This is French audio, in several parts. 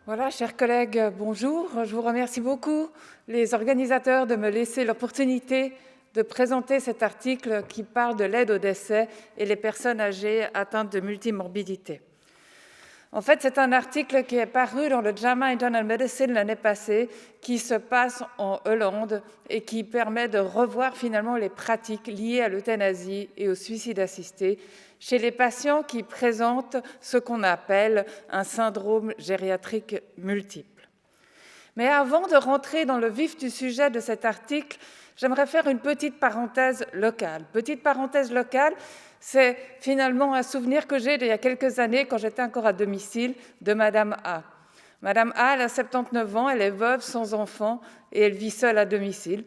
Voilà, chers collègues, bonjour. Je vous remercie beaucoup, les organisateurs, de me laisser l'opportunité de présenter cet article qui parle de l'aide au décès et les personnes âgées atteintes de multimorbidité. En fait, c'est un article qui est paru dans le JAMA Internal Medicine l'année passée, qui se passe en Hollande et qui permet de revoir finalement les pratiques liées à l'euthanasie et au suicide assisté chez les patients qui présentent ce qu'on appelle un syndrome gériatrique multiple. Mais avant de rentrer dans le vif du sujet de cet article, j'aimerais faire une petite parenthèse locale. Petite parenthèse locale, c'est finalement un souvenir que j'ai d'il y a quelques années, quand j'étais encore à domicile, de Madame A. Madame A, elle a 79 ans, elle est veuve sans enfant et elle vit seule à domicile.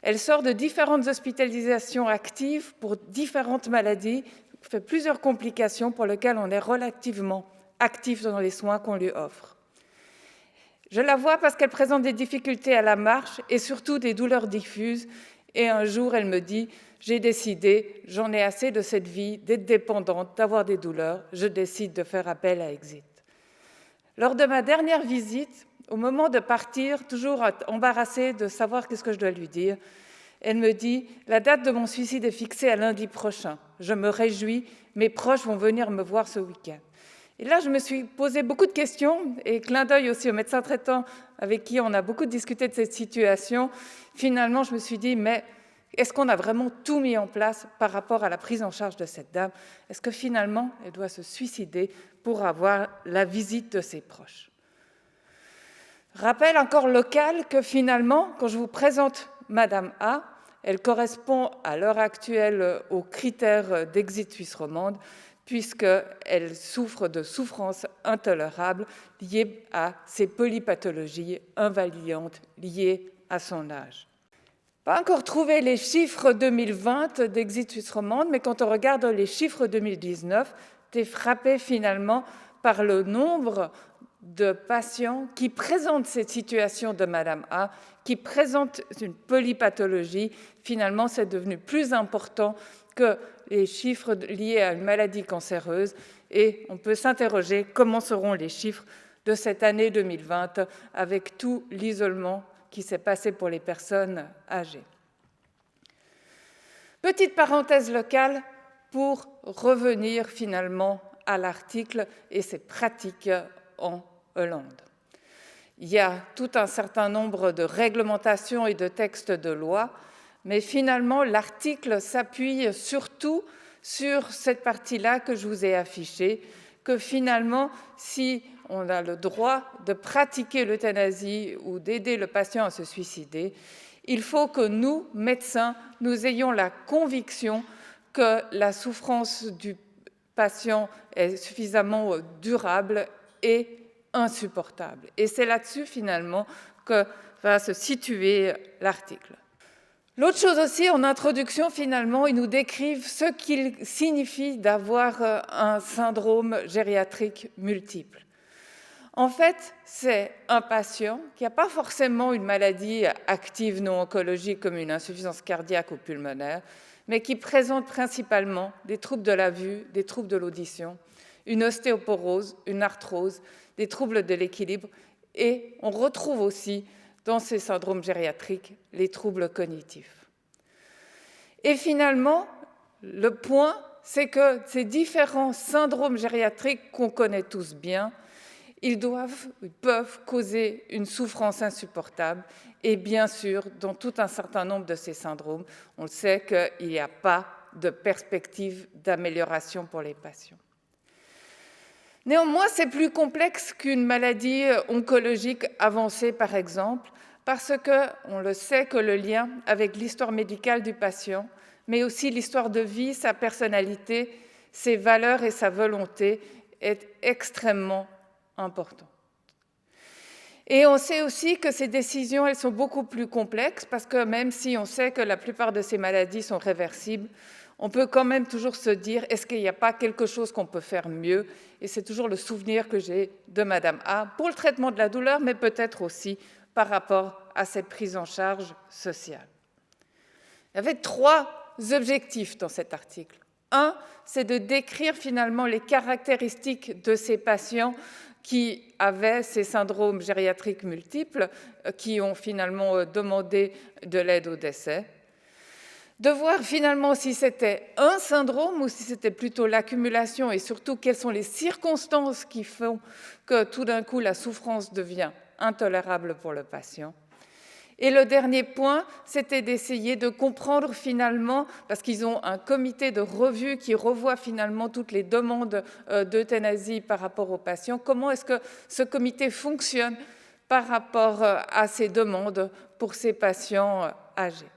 Elle sort de différentes hospitalisations actives pour différentes maladies, fait plusieurs complications pour lesquelles on est relativement actif dans les soins qu'on lui offre. Je la vois parce qu'elle présente des difficultés à la marche et surtout des douleurs diffuses. Et un jour, elle me dit « J'ai décidé, j'en ai assez de cette vie, d'être dépendante, d'avoir des douleurs, je décide de faire appel à Exit ». Lors de ma dernière visite, au moment de partir, toujours embarrassée de savoir qu'est-ce que je dois lui dire, elle me dit « La date de mon suicide est fixée à lundi prochain. Je me réjouis, mes proches vont venir me voir ce week-end. » Et là, je me suis posé beaucoup de questions, et clin d'œil aussi au médecin traitant avec qui on a beaucoup discuté de cette situation. Finalement, je me suis dit, mais est-ce qu'on a vraiment tout mis en place par rapport à la prise en charge de cette dame? Est-ce que finalement, elle doit se suicider pour avoir la visite de ses proches? Rappel encore local que finalement, quand je vous présente Madame A, elle correspond à l'heure actuelle aux critères d'Exit Suisse Romande, puisqu'elle souffre de souffrances intolérables liées à ces polypathologies invalidantes liées à son âge. Pas encore trouvé les chiffres 2020 d'Exit Suisse Romande, mais quand on regarde les chiffres 2019, tu es frappé finalement par le nombre de patients qui présentent cette situation de Madame A, qui présentent une polypathologie. Finalement, c'est devenu plus important que les chiffres liés à une maladie cancéreuse, et on peut s'interroger comment seront les chiffres de cette année 2020 avec tout l'isolement qui s'est passé pour les personnes âgées. Petite parenthèse locale pour revenir finalement à l'article et ses pratiques en Hollande. Il y a tout un certain nombre de réglementations et de textes de loi, mais finalement, l'article s'appuie surtout sur cette partie-là que je vous ai affichée, que finalement, si on a le droit de pratiquer l'euthanasie ou d'aider le patient à se suicider, il faut que nous, médecins, nous ayons la conviction que la souffrance du patient est suffisamment durable et insupportable. Et c'est là-dessus, finalement, que va se situer l'article. L'autre chose aussi, en introduction, finalement, ils nous décrivent ce qu'il signifie d'avoir un syndrome gériatrique multiple. En fait, c'est un patient qui n'a pas forcément une maladie active non oncologique comme une insuffisance cardiaque ou pulmonaire, mais qui présente principalement des troubles de la vue, des troubles de l'audition, une ostéoporose, une arthrose, des troubles de l'équilibre, et on retrouve aussi dans ces syndromes gériatriques les troubles cognitifs. Et finalement, le point, c'est que ces différents syndromes gériatriques qu'on connaît tous bien, ils peuvent causer une souffrance insupportable. Et bien sûr, dans tout un certain nombre de ces syndromes, on sait qu'il n'y a pas de perspective d'amélioration pour les patients. Néanmoins, c'est plus complexe qu'une maladie oncologique avancée, par exemple, parce qu'on le sait que le lien avec l'histoire médicale du patient, mais aussi l'histoire de vie, sa personnalité, ses valeurs et sa volonté est extrêmement important. Et on sait aussi que ces décisions, elles sont beaucoup plus complexes, parce que même si on sait que la plupart de ces maladies sont réversibles, on peut quand même toujours se dire, est-ce qu'il n'y a pas quelque chose qu'on peut faire mieux? Et c'est toujours le souvenir que j'ai de Madame A pour le traitement de la douleur, mais peut-être aussi par rapport à cette prise en charge sociale. Il y avait 3 objectifs dans cet article. Un, c'est de décrire finalement les caractéristiques de ces patients qui avaient ces syndromes gériatriques multiples, qui ont finalement demandé de l'aide au décès. De voir finalement si c'était un syndrome ou si c'était plutôt l'accumulation et surtout quelles sont les circonstances qui font que tout d'un coup la souffrance devient intolérable pour le patient. Et le dernier point, c'était d'essayer de comprendre finalement, parce qu'ils ont un comité de revue qui revoit finalement toutes les demandes d'euthanasie par rapport aux patients, comment est-ce que ce comité fonctionne par rapport à ces demandes pour ces patients âgés.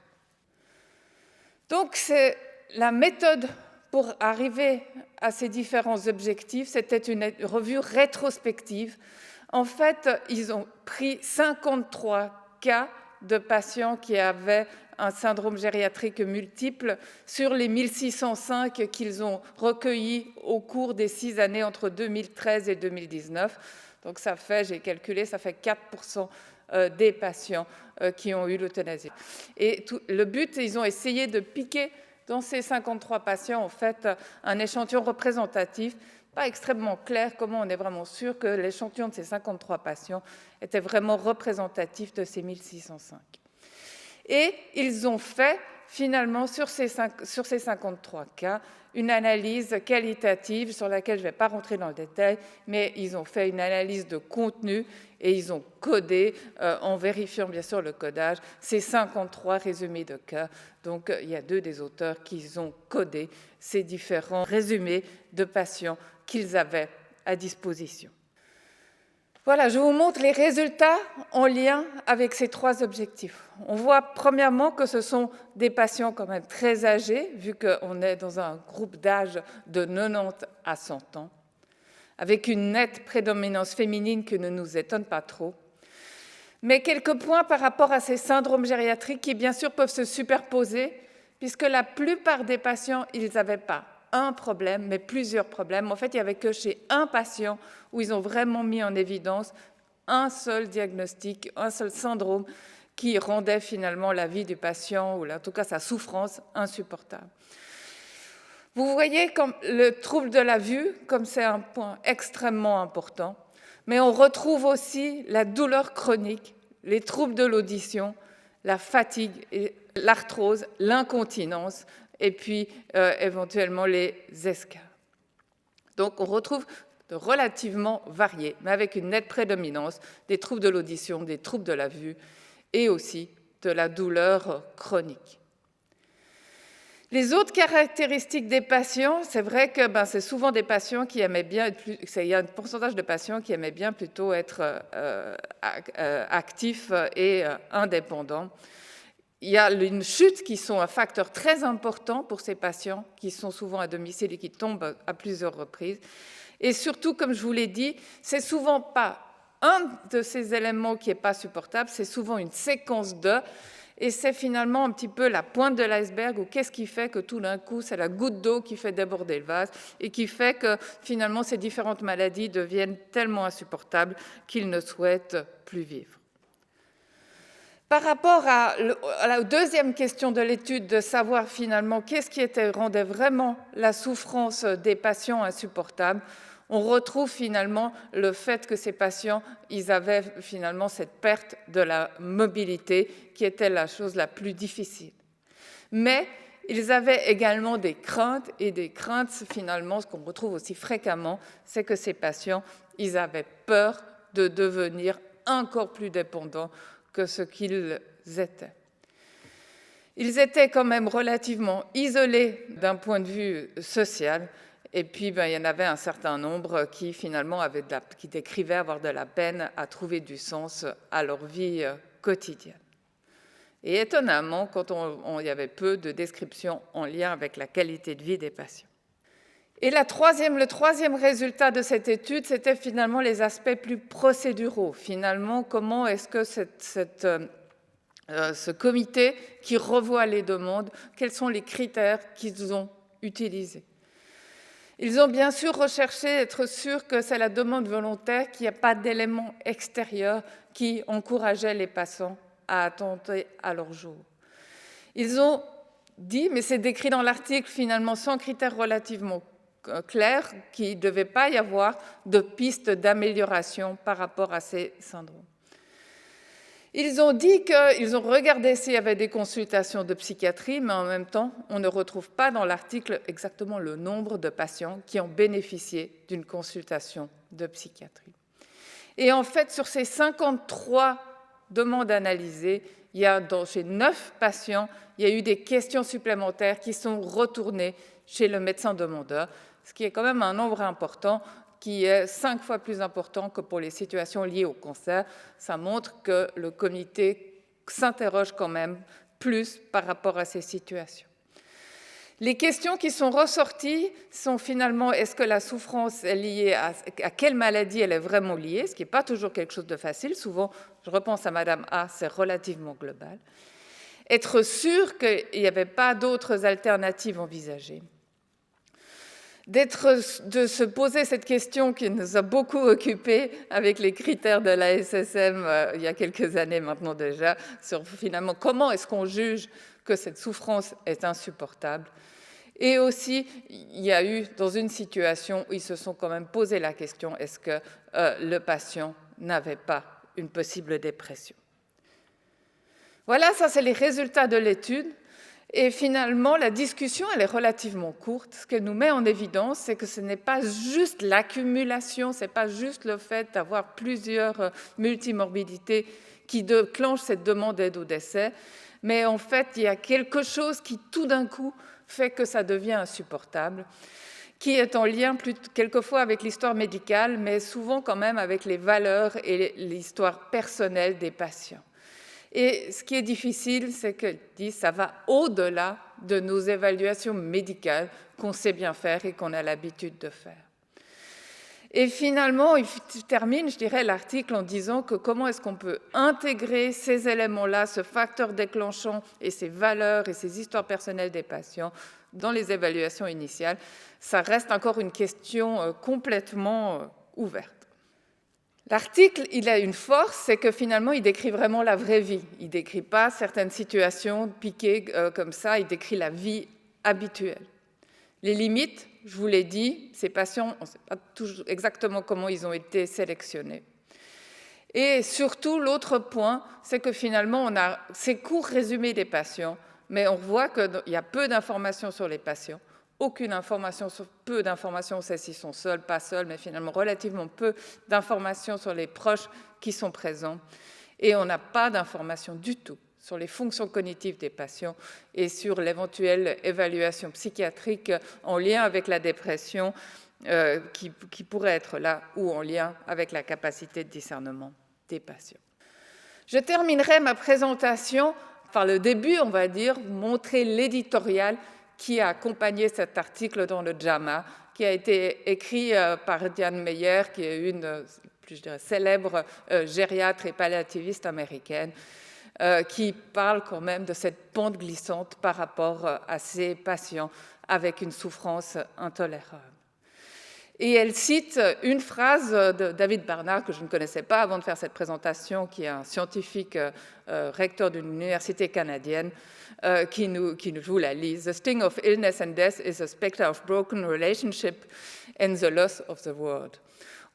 Donc, c'est la méthode pour arriver à ces différents objectifs, c'était une revue rétrospective. En fait, ils ont pris 53 cas de patients qui avaient un syndrome gériatrique multiple sur les 1605 qu'ils ont recueillis au cours des 6 années entre 2013 et 2019. Donc ça fait, j'ai calculé, ça fait 4% des patients qui ont eu l'euthanasie. Et le but, ils ont essayé de piquer dans ces 53 patients, en fait, un échantillon représentatif, pas extrêmement clair, comment on est vraiment sûr que l'échantillon de ces 53 patients était vraiment représentatif de ces 1605. Et ils ont fait, finalement, sur ces 53 cas, une analyse qualitative sur laquelle je ne vais pas rentrer dans le détail, mais ils ont fait une analyse de contenu et ils ont codé, en vérifiant bien sûr le codage, ces 53 résumés de cas. Donc il y a 2 des auteurs qui ont codé ces différents résumés de patients qu'ils avaient à disposition. Voilà, je vous montre les résultats en lien avec ces 3 objectifs. On voit premièrement que ce sont des patients quand même très âgés, vu qu'on est dans un groupe d'âge de 90 à 100 ans, avec une nette prédominance féminine qui ne nous étonne pas trop. Mais quelques points par rapport à ces syndromes gériatriques qui, bien sûr, peuvent se superposer, puisque la plupart des patients, ils n'avaient pas un problème, mais plusieurs problèmes. En fait, il n'y avait que chez un patient où ils ont vraiment mis en évidence un seul diagnostic, un seul syndrome qui rendait finalement la vie du patient, ou en tout cas sa souffrance, insupportable. Vous voyez comme le trouble de la vue, comme c'est un point extrêmement important, mais on retrouve aussi la douleur chronique, les troubles de l'audition, la fatigue, l'arthrose, l'incontinence, et puis éventuellement les escarres. Donc on retrouve de relativement variés, mais avec une nette prédominance des troubles de l'audition, des troubles de la vue et aussi de la douleur chronique. Les autres caractéristiques des patients, c'est vrai que c'est souvent des patients qui aimaient bien être il y a un pourcentage de patients qui aimaient bien plutôt être actifs et indépendants. Il y a une chute qui sont un facteur très important pour ces patients qui sont souvent à domicile et qui tombent à plusieurs reprises. Et surtout, comme je vous l'ai dit, c'est souvent pas un de ces éléments qui n'est pas supportable, c'est souvent une séquence de, et c'est finalement un petit peu la pointe de l'iceberg, ou qu'est-ce qui fait que tout d'un coup, c'est la goutte d'eau qui fait déborder le vase, et qui fait que finalement, ces différentes maladies deviennent tellement insupportables qu'ils ne souhaitent plus vivre. Par rapport à la deuxième question de l'étude, de savoir finalement qu'est-ce qui rendait vraiment la souffrance des patients insupportable, on retrouve finalement le fait que ces patients, ils avaient finalement cette perte de la mobilité qui était la chose la plus difficile. Mais ils avaient également des craintes, et des craintes finalement, ce qu'on retrouve aussi fréquemment, c'est que ces patients, ils avaient peur de devenir encore plus dépendants que ce qu'ils étaient. Ils étaient quand même relativement isolés d'un point de vue social, et puis il y en avait un certain nombre qui finalement qui décrivaient avoir de la peine à trouver du sens à leur vie quotidienne. Et étonnamment, quand il y avait peu de descriptions en lien avec la qualité de vie des patients. Et le troisième résultat de cette étude, c'était finalement les aspects plus procéduraux. Finalement, comment est-ce que ce comité qui revoit les demandes, quels sont les critères qu'ils ont utilisés? Ils ont bien sûr recherché à être sûrs que c'est la demande volontaire, qu'il n'y a pas d'éléments extérieurs qui encourageaient les patients à attenter à leur jour. Ils ont dit, mais c'est décrit dans l'article finalement sans critères relativement clair qu'il ne devait pas y avoir de piste d'amélioration par rapport à ces syndromes. Ils ont dit qu'ils ont regardé s'il y avait des consultations de psychiatrie, mais en même temps, on ne retrouve pas dans l'article exactement le nombre de patients qui ont bénéficié d'une consultation de psychiatrie. Et en fait, sur ces 53 demandes analysées, chez 9 patients, il y a eu des questions supplémentaires qui sont retournées chez le médecin demandeur, ce qui est quand même un nombre important, qui est 5 fois plus important que pour les situations liées au cancer. Ça montre que le comité s'interroge quand même plus par rapport à ces situations. Les questions qui sont ressorties sont finalement, est-ce que la souffrance est liée à quelle maladie elle est vraiment liée, ce qui n'est pas toujours quelque chose de facile. Souvent, je repense à Madame A, c'est relativement global. Être sûr qu'il n'y avait pas d'autres alternatives envisagées. De se poser cette question qui nous a beaucoup occupés avec les critères de la SSM il y a quelques années maintenant déjà, sur finalement comment est-ce qu'on juge que cette souffrance est insupportable. Et aussi, il y a eu dans une situation où ils se sont quand même posé la question, est-ce que le patient n'avait pas une possible dépression? Voilà, ça c'est les résultats de l'étude. Et finalement, la discussion, elle est relativement courte. Ce qu'elle nous met en évidence, c'est que ce n'est pas juste l'accumulation, ce n'est pas juste le fait d'avoir plusieurs multimorbidités qui déclenchent cette demande d'aide au décès, mais en fait, il y a quelque chose qui, tout d'un coup, fait que ça devient insupportable, qui est en lien quelquefois avec l'histoire médicale, mais souvent quand même avec les valeurs et l'histoire personnelle des patients. Et ce qui est difficile, c'est que ça va au-delà de nos évaluations médicales qu'on sait bien faire et qu'on a l'habitude de faire. Et finalement, il termine, je dirais, l'article en disant que comment est-ce qu'on peut intégrer ces éléments-là, ce facteur déclenchant et ces valeurs et ces histoires personnelles des patients dans les évaluations initiales. Ça reste encore une question complètement ouverte. L'article, il a une force, c'est que finalement, il décrit vraiment la vraie vie. Il ne décrit pas certaines situations piquées comme ça, il décrit la vie habituelle. Les limites, je vous l'ai dit, ces patients, on ne sait pas toujours exactement comment ils ont été sélectionnés. Et surtout, l'autre point, c'est que finalement, on a ces courts résumés des patients, mais on voit qu'il y a peu d'informations sur les patients. Aucune information, peu d'informations, on sait s'ils sont seuls, pas seuls, mais finalement relativement peu d'informations sur les proches qui sont présents. Et on n'a pas d'informations du tout sur les fonctions cognitives des patients et sur l'éventuelle évaluation psychiatrique en lien avec la dépression qui pourrait être là ou en lien avec la capacité de discernement des patients. Je terminerai ma présentation par le début, on va dire, montrer l'éditorial qui a accompagné cet article dans le JAMA, qui a été écrit par Diane Meyer, qui est une célèbre gériatre et palliativiste américaine, qui parle quand même de cette pente glissante par rapport à ces patients avec une souffrance intolérable. Et elle cite une phrase de David Barnard, que je ne connaissais pas avant de faire cette présentation, qui est un scientifique recteur d'une université canadienne, qui nous vous la lise. The sting of illness and death is a specter of broken relationship and the loss of the world.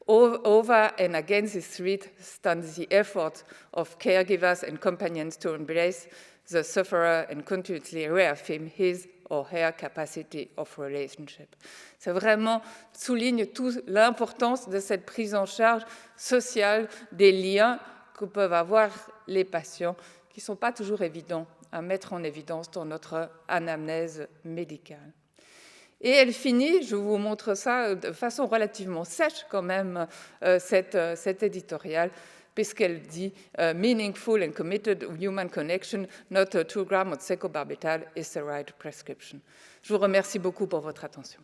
Over and against this threat stands the effort of caregivers and companions to embrace the sufferer and continuously reaffirm his or her capacity of relationship. C'est vraiment, souligne toute l'importance de cette prise en charge sociale des liens que peuvent avoir les patients, qui ne sont pas toujours évidents à mettre en évidence dans notre anamnèse médicale. Et elle finit, je vous montre ça de façon relativement sèche quand même, cet éditorial, puisqu'elle dit « Meaningful and committed human connection, not a 2 grams of secobarbital is the right prescription ». Je vous remercie beaucoup pour votre attention.